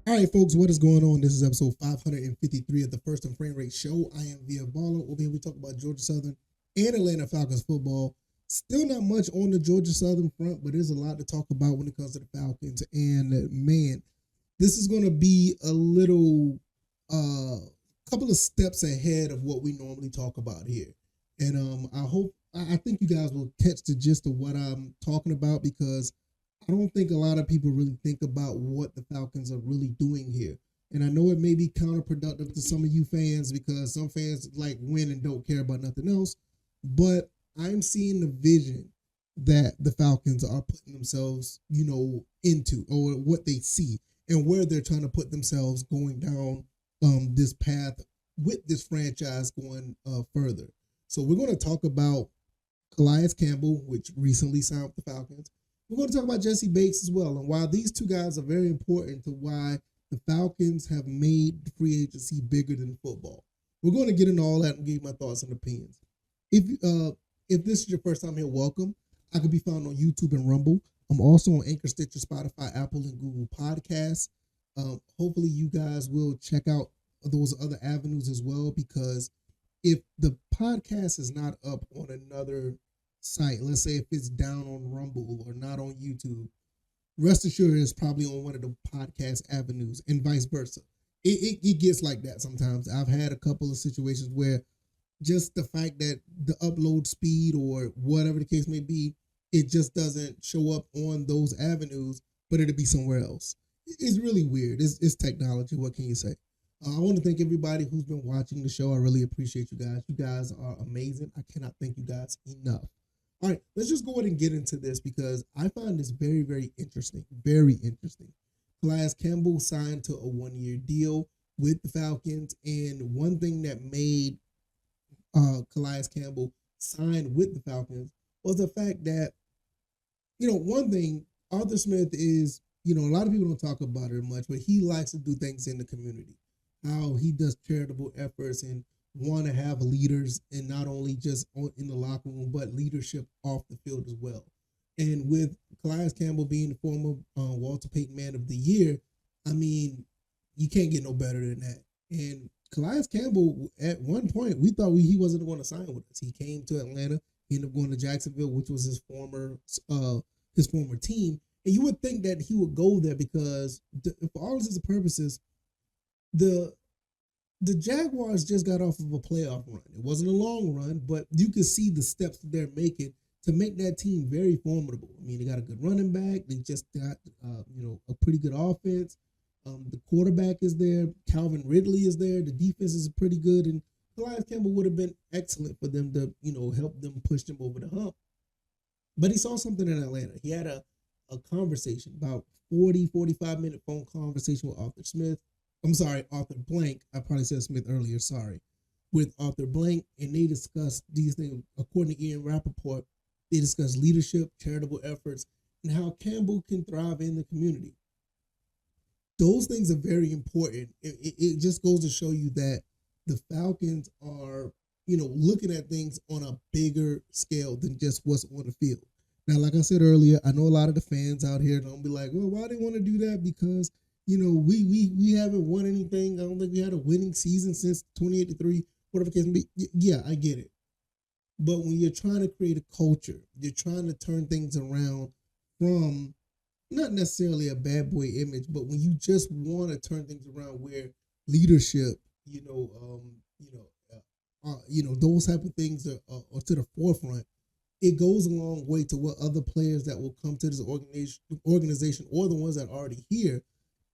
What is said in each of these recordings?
All right, folks, what is going on? This is episode 553 of the First and Frame Rate Show. I am Via Baller. Over here, we talk about Georgia Southern and Atlanta Falcons football. Still not much on the Georgia Southern front, but there's a lot to talk about when it comes to the Falcons. And man, this is going to be a little, couple of steps ahead of what we normally talk about here. And I think you guys will catch the gist of what I'm talking about, because I don't think a lot of people really think about what the Falcons are really doing here. And I know it may be counterproductive to some of you fans, because some fans like win and don't care about nothing else. But I'm seeing the vision that the Falcons are putting themselves, into, or what they see and where they're trying to put themselves going down this path with this franchise going further. So we're going to talk about Calais Campbell, which recently signed with the Falcons. We're going to talk about Jessie as well, and why these two guys are very important to why the Falcons have made the free agency bigger than football. We're going to get into all that and give you my thoughts and opinions. If this is your first time here, welcome. I can be found on YouTube and Rumble. I'm also on Anchor, Stitcher, Spotify, Apple, and Google Podcasts. Hopefully you guys will check out those other avenues as well, because if the podcast is not up on another site, let's say if it's down on Rumble or not on YouTube, rest assured it's probably on one of the podcast avenues, and vice versa. It gets like that sometimes. I've had a couple of situations where just the fact that the upload speed or whatever the case may be, it just doesn't show up on those avenues, but it'll be somewhere else. It's really weird. It's technology. What can you say? I want to thank everybody who's been watching the show. I really appreciate you guys. You guys are amazing. I cannot thank you guys enough. All right, let's just go ahead and get into this, because I find this very, very interesting. Very interesting. Calais Campbell signed to a one-year deal with the Falcons, and one thing that made Calais Campbell sign with the Falcons was the fact that, one thing, Arthur Smith is, a lot of people don't talk about it much, but he likes to do things in the community. How he does charitable efforts and want to have leaders, and not only just in the locker room, but leadership off the field as well. And with Calais Campbell being the former Walter Payton Man of the Year, I mean, you can't get no better than that. And Calais Campbell, at one point, we thought he wasn't going to sign with us. He came to Atlanta, he ended up going to Jacksonville, which was his former team. And you would think that he would go there because, for all intents and purposes, the Jaguars just got off of a playoff run. It wasn't a long run, but you could see the steps that they're making to make that team very formidable. I mean, they got a good running back. They just got, a pretty good offense. The quarterback is there. Calvin Ridley is there. The defense is pretty good. And Calais Campbell would have been excellent for them to, help them push them over the hump. But he saw something in Atlanta. He had a conversation, about 45-minute phone conversation with Arthur Blank. I probably said Smith earlier, sorry. With Arthur Blank, and they discussed these things. According to Ian Rappaport, they discussed leadership, charitable efforts, and how Campbell can thrive in the community. Those things are very important. It just goes to show you that the Falcons are, looking at things on a bigger scale than just what's on the field. Now, like I said earlier, I know a lot of the fans out here don't be like, well, why do they want to do that? Because we haven't won anything. I don't think we had a winning season since 2083, whatever the case may be. Yeah, I get it. But when you're trying to create a culture, you're trying to turn things around from not necessarily a bad boy image, but when you just want to turn things around where leadership, those type of things are to the forefront, it goes a long way to what other players that will come to this organization or the ones that are already here.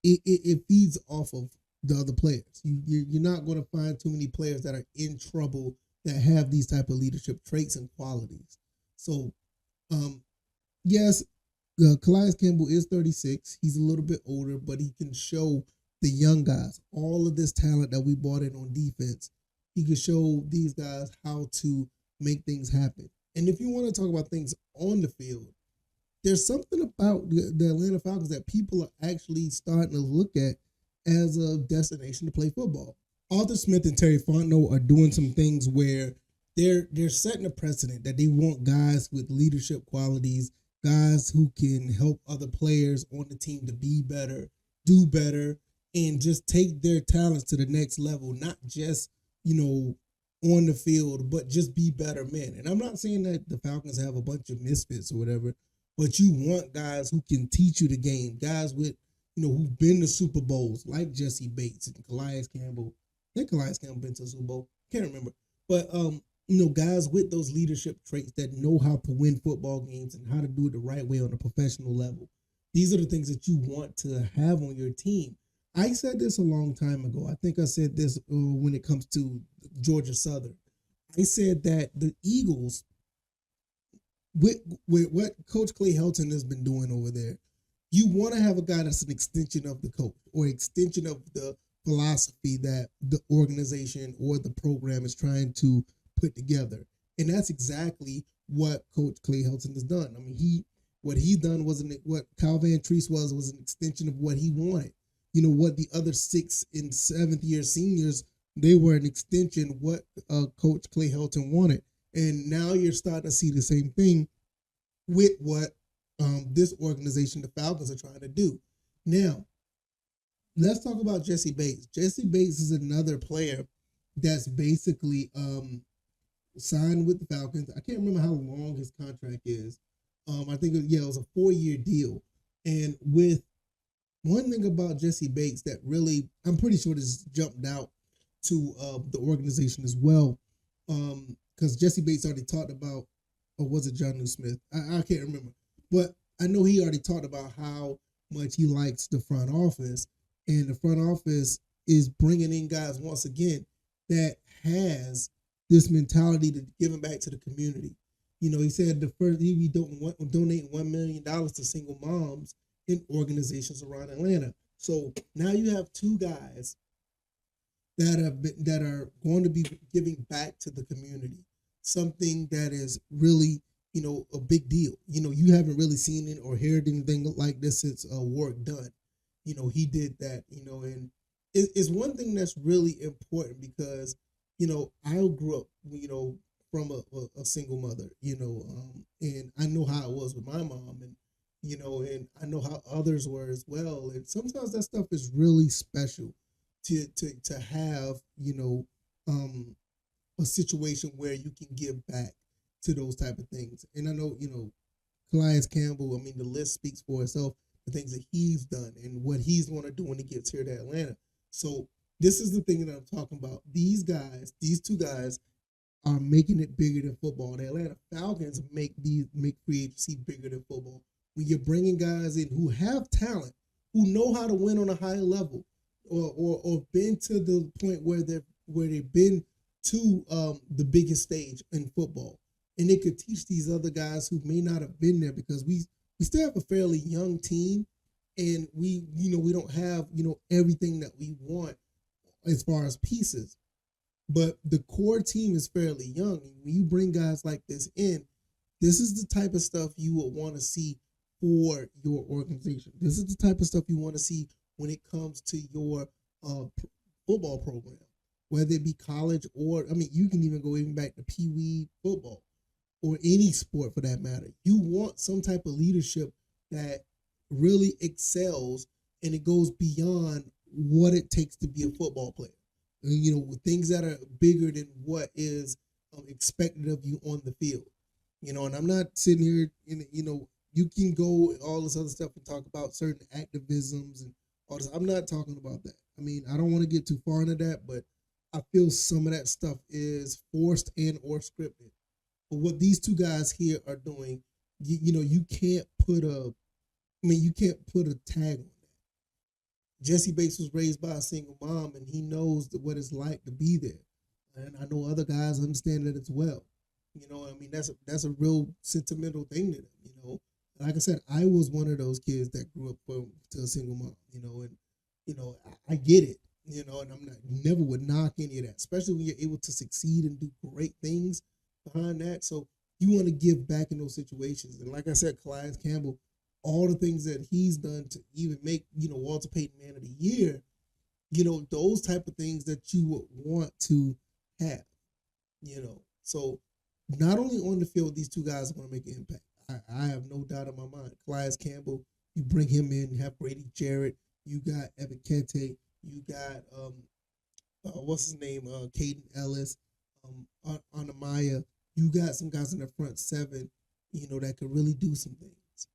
It feeds off of the other players. You're not going to find too many players that are in trouble that have these type of leadership traits and qualities. So, yes, Calais Campbell is 36. He's a little bit older, but he can show the young guys all of this talent that we brought in on defense. He can show these guys how to make things happen. And if you want to talk about things on the field, there's something about the Atlanta Falcons that people are actually starting to look at as a destination to play football. Arthur Smith and Terry Fontenot are doing some things where they're setting a precedent that they want guys with leadership qualities, guys who can help other players on the team to be better, do better, and just take their talents to the next level, not just, on the field, but just be better men. And I'm not saying that the Falcons have a bunch of misfits or whatever, but you want guys who can teach you the game, guys with, who've been to Super Bowls, like Jessie Bates and Calais Campbell. I think Calais Campbell been to a Super Bowl. Can't remember. But guys with those leadership traits that know how to win football games and how to do it the right way on a professional level. These are the things that you want to have on your team. I said this a long time ago. I think I said this when it comes to Georgia Southern. I said that the Eagles, with what Coach Clay Helton has been doing over there, you want to have a guy that's an extension of the coach or extension of the philosophy that the organization or the program is trying to put together. And that's exactly what Coach Clay Helton has done. I mean, what he done wasn't what Kyle Van Treese was an extension of what he wanted. What the other 6th and 7th year seniors, they were an extension what Coach Clay Helton wanted. And now you're starting to see the same thing with what this organization, the Falcons, are trying to do. Now, let's talk about Jessie Bates. Jessie Bates is another player that's basically signed with the Falcons. I can't remember how long his contract is. I think, it was a 4-year deal. And with one thing about Jessie Bates that really, I'm pretty sure this jumped out to the organization as well, because Jessie Bates already talked about, or was it John New Smith? I can't remember. But I know he already talked about how much he likes the front office, and the front office is bringing in guys, once again, that has this mentality to giving back to the community. He said the first he donate $1 million to single moms in organizations around Atlanta. So now you have 2 guys that are going to be giving back to the community, something that is really, a big deal. You haven't really seen it or heard anything like this since Work Done. He did that, and it's one thing that's really important because, I grew up, from a single mother, and I know how it was with my mom, and and I know how others were as well. And sometimes that stuff is really special to have, a situation where you can give back to those type of things. And I know, Calais Campbell, I mean, the list speaks for itself, the things that he's done and what he's going to do when he gets here to Atlanta. So this is the thing that I'm talking about. These 2 guys are making it bigger than football. The Atlanta Falcons make free agency bigger than football. When you're bringing guys in who have talent, who know how to win on a higher level, or been to the point where they've been to the biggest stage in football, and they could teach these other guys who may not have been there, because we still have a fairly young team, and we don't have everything that we want as far as pieces, but the core team is fairly young. And when you bring guys like this in, this is the type of stuff you would want to see for your organization. This is the type of stuff you want to see when it comes to your football program, whether it be college or, you can even go back to Pee Wee football or any sport for that matter. You want some type of leadership that really excels and it goes beyond what it takes to be a football player. And, things that are bigger than what is expected of you on the field. And I'm not sitting here, you can go all this other stuff and talk about certain activisms and all this. I'm not talking about that. I don't want to get too far into that, but I feel some of that stuff is forced and or scripted. But what these 2 guys here are doing, you can't put a tag on that. Jessie Bates was raised by a single mom, and he knows what it's like to be there. And I know other guys understand that as well. That's a real sentimental thing to them. Like I said, I was one of those kids that grew up to a single mom. And I get it. And never would knock any of that, especially when you're able to succeed and do great things behind that. So you want to give back in those situations. And like I said, Calais Campbell, all the things that he's done to even make, Walter Payton Man of the Year, those type of things that you would want to have, So not only on the field, these 2 guys are going to make an impact. I have no doubt in my mind. Calais Campbell, you bring him in, you have Brady Jarrett, you got Evan Kente, You got what's his name? Caden Ellis, Anamaya. You got some guys in the front seven, that could really do some things.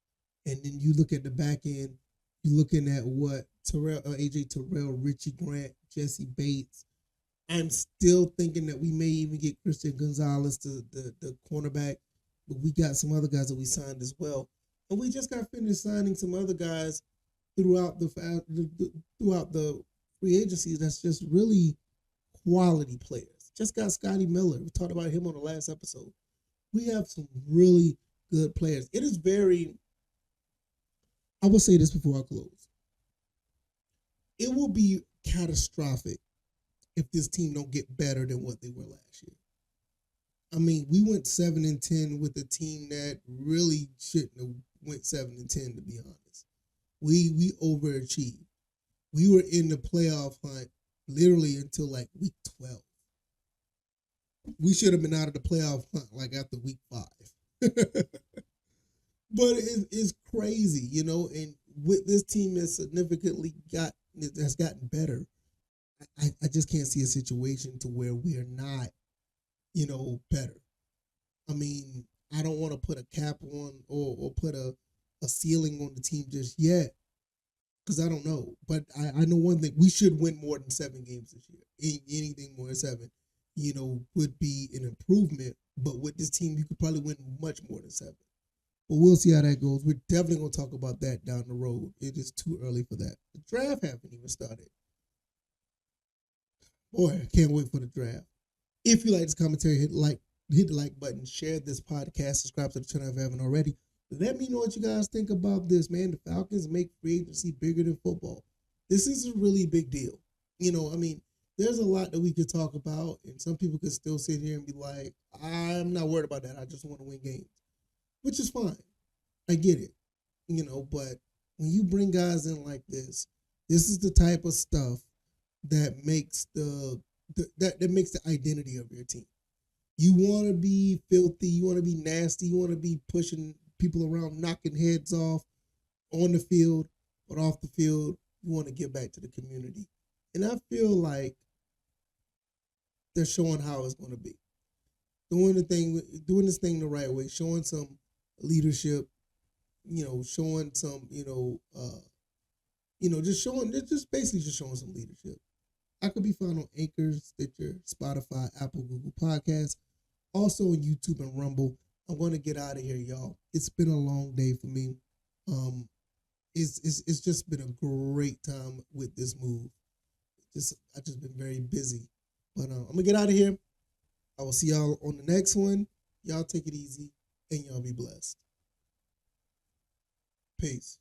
And then you look at the back end, you're looking at what Terrell, AJ Terrell, Richie Grant, Jessie Bates. I'm still thinking that we may even get Christian Gonzalez, the cornerback, but we got some other guys that we signed as well. And we just got finished signing some other guys throughout the free agency that's just really quality players. Just got Scotty Miller. We talked about him on the last episode. We have some really good players. It is I will say this before I close. It will be catastrophic if this team don't get better than what they were last year. I mean, we went 7-10 with a team that really shouldn't have went 7-10, to be honest. We overachieved. We were in the playoff hunt literally until like week 12. We should have been out of the playoff hunt like after week 5. But it's crazy, and with this team has gotten better. I just can't see a situation to where we are not, better. I mean, I don't want to put a cap on or put a ceiling on the team just yet because I don't know. But I know one thing. We should win more than 7 games this year. Anything more than 7, would be an improvement. But with this team, you could probably win much more than 7. But we'll see how that goes. We're definitely going to talk about that down the road. It is too early for that. The draft haven't even started. Boy, I can't wait for the draft. If you like this commentary, hit the like button, share this podcast, subscribe to the channel if you haven't already. Let me know what you guys think about this, man. The Falcons make free agency bigger than football. This is a really big deal. There's a lot that we could talk about, and some people could still sit here and be like, I'm not worried about that. I just want to win games, which is fine. I get it, but when you bring guys in like this is the type of stuff that makes that makes the identity of your team. You want to be filthy, you want to be nasty, you want to be pushing people around, knocking heads off on the field, but off the field, you want to give back to the community. And I feel like they're showing how it's going to be. Doing this thing the right way, showing some leadership, showing some, just basically showing some leadership. I could be found on Anchor, Stitcher, Spotify, Apple, Google Podcasts, also on YouTube and Rumble. I'm going to get out of here, y'all. It's been a long day for me. It's just been a great time with this move. I just been very busy. But I'm going to get out of here. I will see y'all on the next one. Y'all take it easy, and y'all be blessed. Peace.